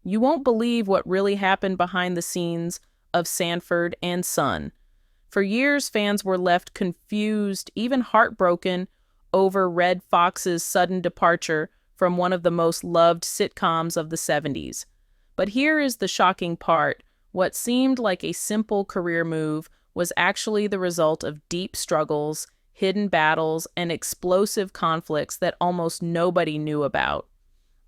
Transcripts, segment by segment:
You won't believe what really happened behind the scenes of Sanford and Son. For years, fans were left confused, even heartbroken, over Red Fox's sudden departure from one of the most loved sitcoms of the 70s. But here is the shocking part. What seemed like a simple career move was actually the result of deep struggles, hidden battles, and explosive conflicts that almost nobody knew about.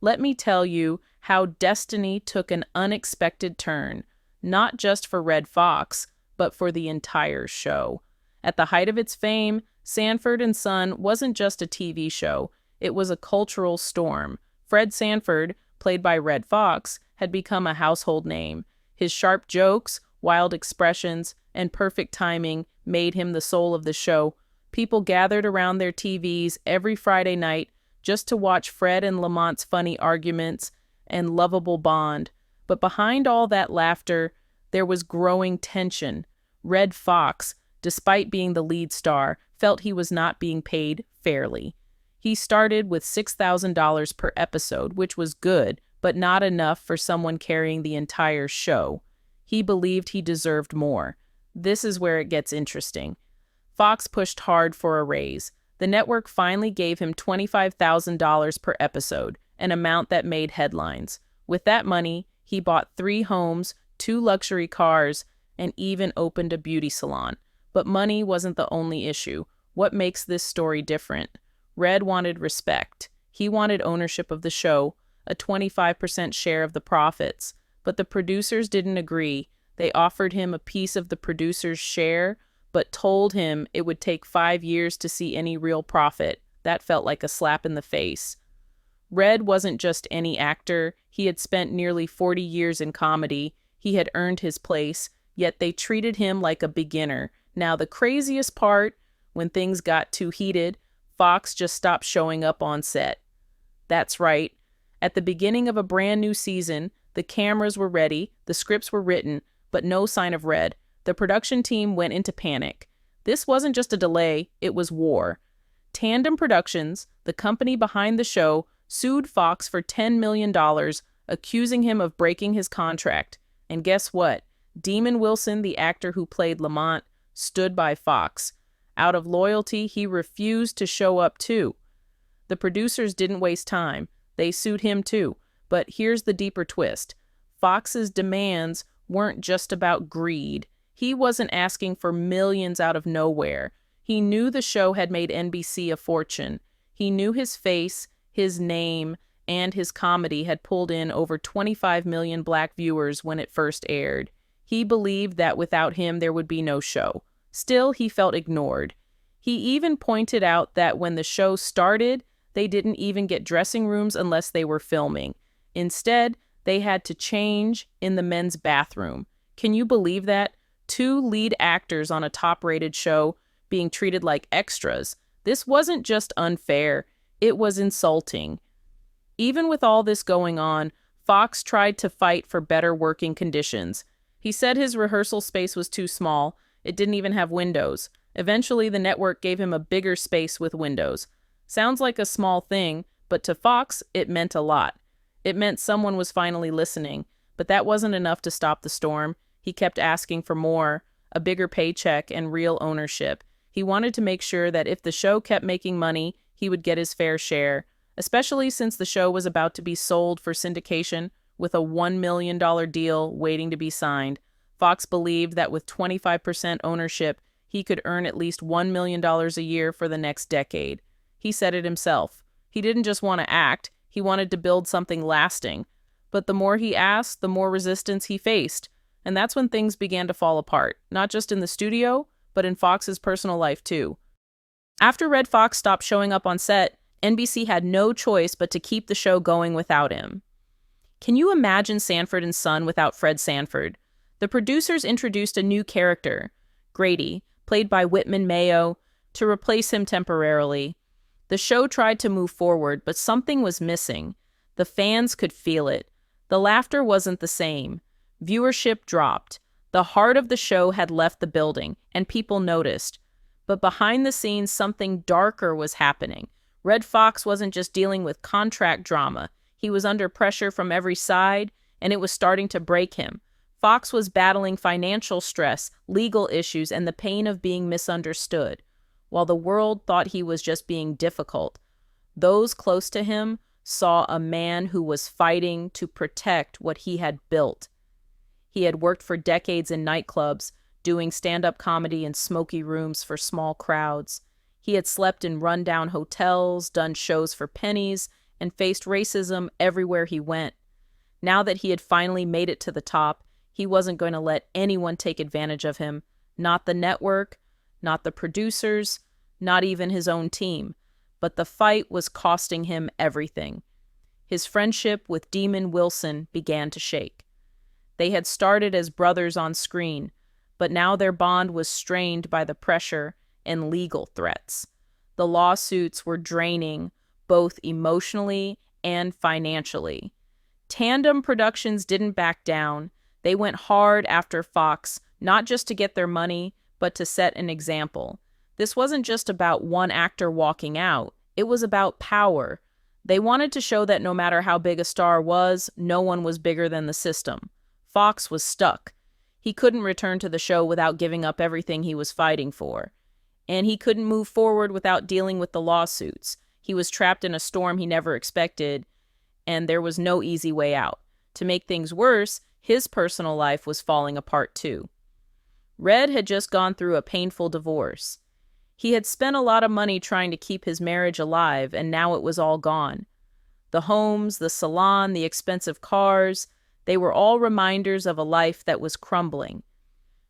Let me tell you how destiny took an unexpected turn, not just for Red Fox, but for the entire show. At the height of its fame, Sanford and Son wasn't just a TV show, it was a cultural storm. Fred Sanford, played by Red Fox, had become a household name. His sharp jokes, wild expressions, and perfect timing made him the soul of the show. People gathered around their TVs every Friday night just to watch Fred and Lamont's funny arguments and lovable bond. But behind all that laughter, there was growing tension. Red Fox, despite being the lead star, felt he was not being paid fairly. He started with $6,000 per episode, which was good, but not enough for someone carrying the entire show. He believed he deserved more. This is where it gets interesting. Fox pushed hard for a raise. The network finally gave him $25,000 per episode, an amount that made headlines. With that money, he bought 3 homes, 2 luxury cars, and even opened a beauty salon. But money wasn't the only issue. What makes this story different? Red wanted respect. He wanted ownership of the show, a 25% share of the profits. But the producers didn't agree. They offered him a piece of the producer's share, but told him it would take 5 years to see any real profit. That felt like a slap in the face. Red wasn't just any actor. He had spent nearly 40 years in comedy. He had earned his place, yet they treated him like a beginner. Now, the craziest part, when things got too heated, Fox just stopped showing up on set. That's right. At the beginning of a brand new season, the cameras were ready, the scripts were written, but no sign of Red. The production team went into panic. This wasn't just a delay, it was war. Tandem Productions, the company behind the show, sued Fox for $10 million, accusing him of breaking his contract. And guess what? Demon Wilson, the actor who played Lamont, stood by Fox. Out of loyalty, he refused to show up too. The producers didn't waste time. They sued him too. But here's the deeper twist. Fox's demands weren't just about greed. He wasn't asking for millions out of nowhere. He knew the show had made NBC a fortune. He knew his face, his name, and his comedy had pulled in over 25 million Black viewers when it first aired. He believed that without him there would be no show. Still, he felt ignored. He even pointed out that when the show started, they didn't even get dressing rooms unless they were filming. Instead, they had to change in the men's bathroom. Can you believe that? 2 lead actors on a top-rated show being treated like extras. This wasn't just unfair, it was insulting. Even with all this going on, Fox tried to fight for better working conditions. He said his rehearsal space was too small. It didn't even have windows. Eventually, the network gave him a bigger space with windows. Sounds like a small thing, but to Fox, it meant a lot. It meant someone was finally listening, but that wasn't enough to stop the storm. He kept asking for more, a bigger paycheck, and real ownership. He wanted to make sure that if the show kept making money, he would get his fair share, especially since the show was about to be sold for syndication with a $1 million deal waiting to be signed. Fox believed that with 25% ownership, he could earn at least $1 million a year for the next decade. He said it himself. He didn't just want to act, he wanted to build something lasting. But the more he asked, the more resistance he faced. And that's when things began to fall apart, not just in the studio, but in Fox's personal life too. After Red Fox stopped showing up on set, NBC had no choice but to keep the show going without him. Can you imagine Sanford and Son without Fred Sanford? The producers introduced a new character, Grady, played by Whitman Mayo, to replace him temporarily. The show tried to move forward, but something was missing. The fans could feel it. The laughter wasn't the same. Viewership dropped. The heart of the show had left the building, and people noticed. But behind the scenes, something darker was happening. Red Fox wasn't just dealing with contract drama. He was under pressure from every side. and it was starting to break him. Fox was battling financial stress, legal issues, and the pain of being misunderstood. While the world thought he was just being difficult, those close to him saw a man who was fighting to protect what he had built. He had worked for decades in nightclubs, doing stand-up comedy in smoky rooms for small crowds. He had slept in rundown hotels, done shows for pennies, and faced racism everywhere he went. Now that he had finally made it to the top, he wasn't going to let anyone take advantage of him. Not the network, not the producers, not even his own team. But the fight was costing him everything. His friendship with Demon Wilson began to shake. They had started as brothers on screen, but now their bond was strained by the pressure and legal threats. The lawsuits were draining, both emotionally and financially. Tandem Productions didn't back down. They went hard after Fox, not just to get their money, but to set an example. This wasn't just about one actor walking out. It was about power. They wanted to show that no matter how big a star was, no one was bigger than the system. Fox was stuck. He couldn't return to the show without giving up everything he was fighting for. And he couldn't move forward without dealing with the lawsuits. He was trapped in a storm he never expected, and there was no easy way out. To make things worse, his personal life was falling apart too. Red had just gone through a painful divorce. He had spent a lot of money trying to keep his marriage alive, and now it was all gone. The homes, the salon, the expensive cars, they were all reminders of a life that was crumbling.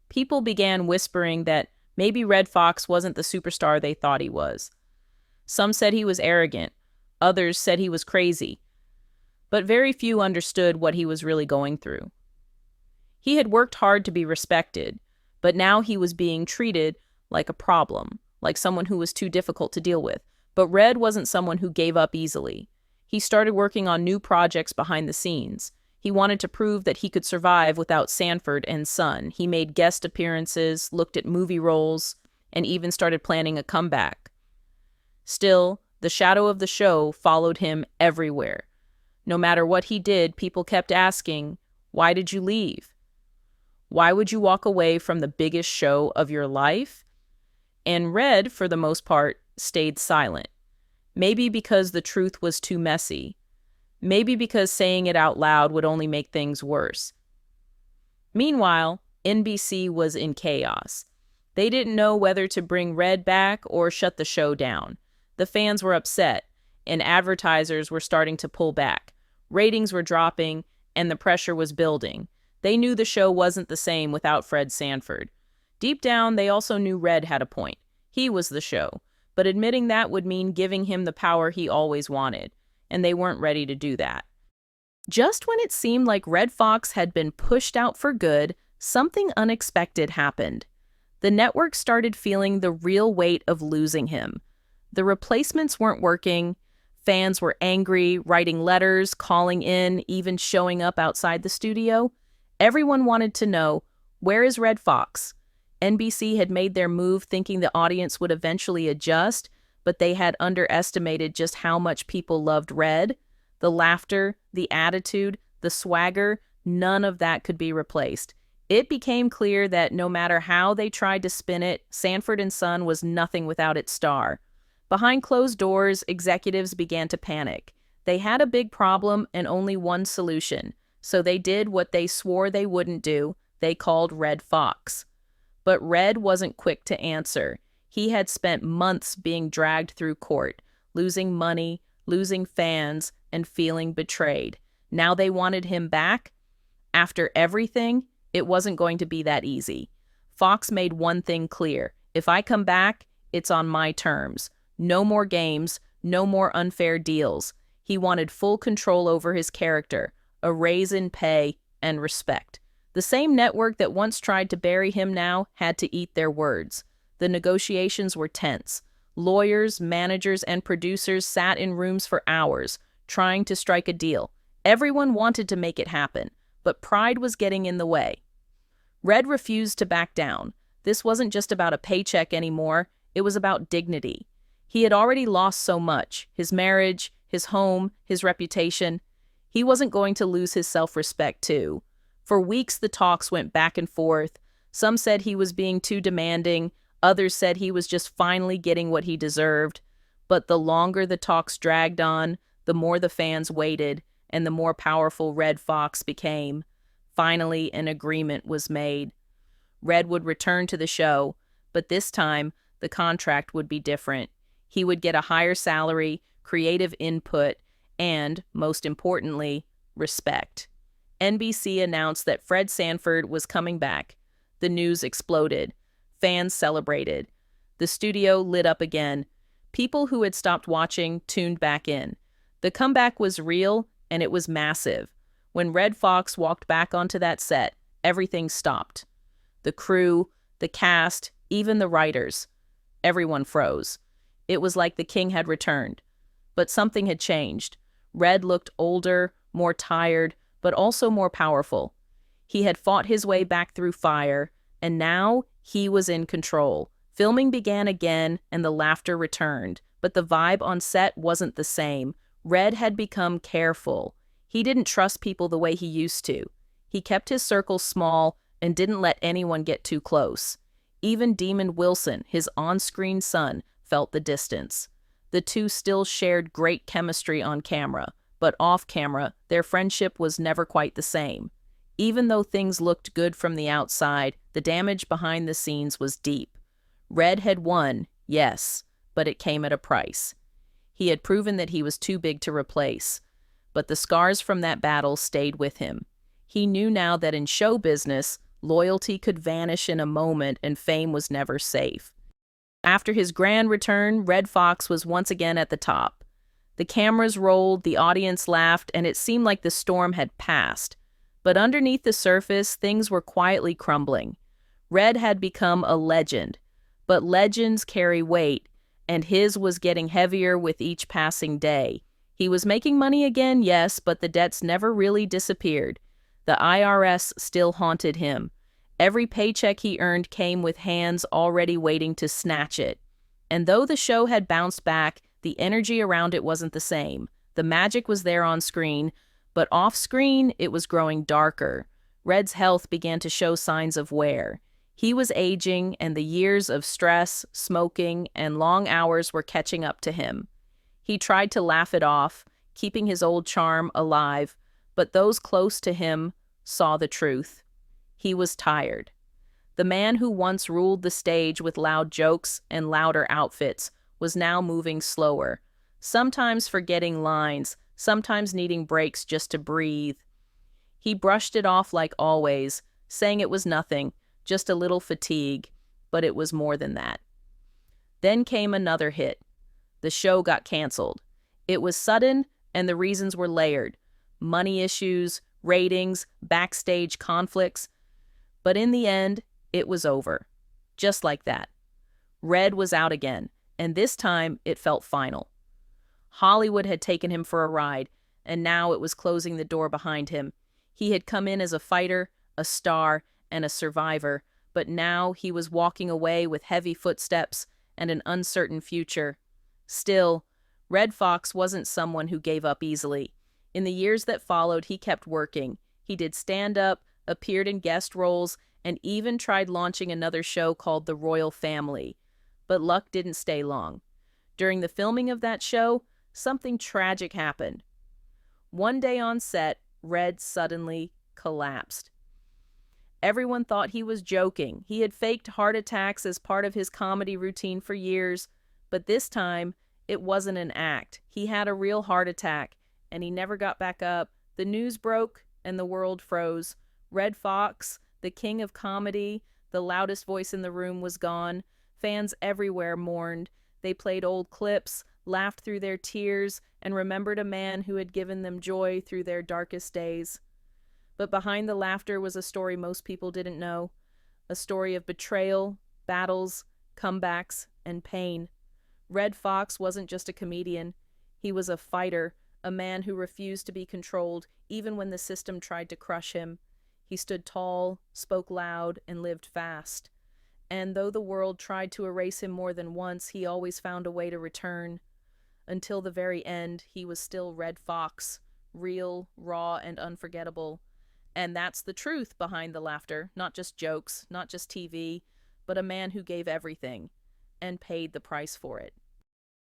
People began whispering that maybe Red Fox wasn't the superstar they thought he was. Some said he was arrogant. Others said he was crazy. But very few understood what he was really going through. He had worked hard to be respected, but now he was being treated like a problem, like someone who was too difficult to deal with. But Red wasn't someone who gave up easily. He started working on new projects behind the scenes. He wanted to prove that he could survive without Sanford and Son. He made guest appearances, looked at movie roles, and even started planning a comeback. Still, the shadow of the show followed him everywhere. No matter what he did, people kept asking, "Why did you leave? Why would you walk away from the biggest show of your life?" And Red, for the most part, stayed silent. Maybe because the truth was too messy. Maybe because saying it out loud would only make things worse. Meanwhile, NBC was in chaos. They didn't know whether to bring Red back or shut the show down. The fans were upset, and advertisers were starting to pull back. Ratings were dropping, and the pressure was building. They knew the show wasn't the same without Fred Sanford. Deep down, they also knew Red had a point. He was the show, but admitting that would mean giving him the power he always wanted, and they weren't ready to do that. Just when it seemed like Red Fox had been pushed out for good, something unexpected happened. The network started feeling the real weight of losing him. The replacements weren't working. Fans were angry, writing letters, calling in, even showing up outside the studio. Everyone wanted to know, where is Red Fox? NBC had made their move thinking the audience would eventually adjust, but they had underestimated just how much people loved Red. The laughter, the attitude, the swagger, none of that could be replaced. It became clear that no matter how they tried to spin it, Sanford and Son was nothing without its star. Behind closed doors, executives began to panic. They had a big problem and only one solution, so they did what they swore they wouldn't do. They called Red Fox. But Red wasn't quick to answer. He had spent months being dragged through court, losing money, losing fans, and feeling betrayed. Now they wanted him back? After everything, it wasn't going to be that easy. Fox made one thing clear. If I come back, it's on my terms. No more games, no more unfair deals. He wanted full control over his character, a raise in pay, and respect. The same network that once tried to bury him now had to eat their words. The negotiations were tense. Lawyers, managers, and producers sat in rooms for hours, trying to strike a deal. Everyone wanted to make it happen, but pride was getting in the way. Red refused to back down. This wasn't just about a paycheck anymore, it was about dignity. He had already lost so much, his marriage, his home, his reputation. He wasn't going to lose his self-respect, too. For weeks, the talks went back and forth. Some said he was being too demanding. Others said he was just finally getting what he deserved. But the longer the talks dragged on, the more the fans waited, and the more powerful Redd Foxx became. Finally, an agreement was made. Redd would return to the show, but this time, the contract would be different. He would get a higher salary, creative input, and, most importantly, respect. NBC announced that Fred Sanford was coming back. The news exploded. Fans celebrated. The studio lit up again. People who had stopped watching tuned back in. The comeback was real, and it was massive. When Redd Foxx walked back onto that set, everything stopped. The crew, the cast, even the writers. Everyone froze. It was like the king had returned. But something had changed. Redd looked older, more tired, but also more powerful. He had fought his way back through fire, and now he was in control. Filming began again, and the laughter returned, but the vibe on set wasn't the same. Redd had become careful. He didn't trust people the way he used to. He kept his circle small and didn't let anyone get too close. Even Demon Wilson, his on-screen son, felt the distance. The two still shared great chemistry on camera, but off-camera, their friendship was never quite the same. Even though things looked good from the outside, the damage behind the scenes was deep. Redd had won, yes, but it came at a price. He had proven that he was too big to replace, but the scars from that battle stayed with him. He knew now that in show business, loyalty could vanish in a moment and fame was never safe. After his grand return, Redd Foxx was once again at the top. The cameras rolled, the audience laughed, and it seemed like the storm had passed. But underneath the surface, things were quietly crumbling. Redd had become a legend, but legends carry weight, and his was getting heavier with each passing day. He was making money again, yes, but the debts never really disappeared. The IRS still haunted him. Every paycheck he earned came with hands already waiting to snatch it. And though the show had bounced back, the energy around it wasn't the same. The magic was there on screen, but off screen, it was growing darker. Redd's health began to show signs of wear. He was aging, and the years of stress, smoking, and long hours were catching up to him. He tried to laugh it off, keeping his old charm alive, but those close to him saw the truth. He was tired. The man who once ruled the stage with loud jokes and louder outfits was now moving slower, sometimes forgetting lines, sometimes needing breaks just to breathe. He brushed it off like always, saying it was nothing, just a little fatigue, but it was more than that. Then came another hit. The show got canceled. It was sudden, and the reasons were layered. Money issues, ratings, backstage conflicts. But in the end, it was over. Just like that. Redd was out again, and this time it felt final. Hollywood had taken him for a ride, and now it was closing the door behind him. He had come in as a fighter, a star, and a survivor, but now he was walking away with heavy footsteps and an uncertain future. Still, Redd Foxx wasn't someone who gave up easily. In the years that followed, he kept working. He did stand-up, appeared in guest roles, and even tried launching another show called The Royal Family. But luck didn't stay long. During the filming of that show, something tragic happened. One day on set, Redd suddenly collapsed. Everyone thought he was joking. He had faked heart attacks as part of his comedy routine for years, but this time, it wasn't an act. He had a real heart attack, and he never got back up. The news broke, and the world froze. Redd Foxx, the king of comedy, the loudest voice in the room, was gone. Fans everywhere mourned. They played old clips, laughed through their tears, and remembered a man who had given them joy through their darkest days. But behind the laughter was a story most people didn't know. A story of betrayal, battles, comebacks, and pain. Redd Foxx wasn't just a comedian. He was a fighter, a man who refused to be controlled, even when the system tried to crush him. He stood tall, spoke loud, and lived fast. And though the world tried to erase him more than once, he always found a way to return. Until the very end, he was still Redd Foxx, real, raw, and unforgettable. And that's the truth behind the laughter, not just jokes, not just TV, but a man who gave everything and paid the price for it.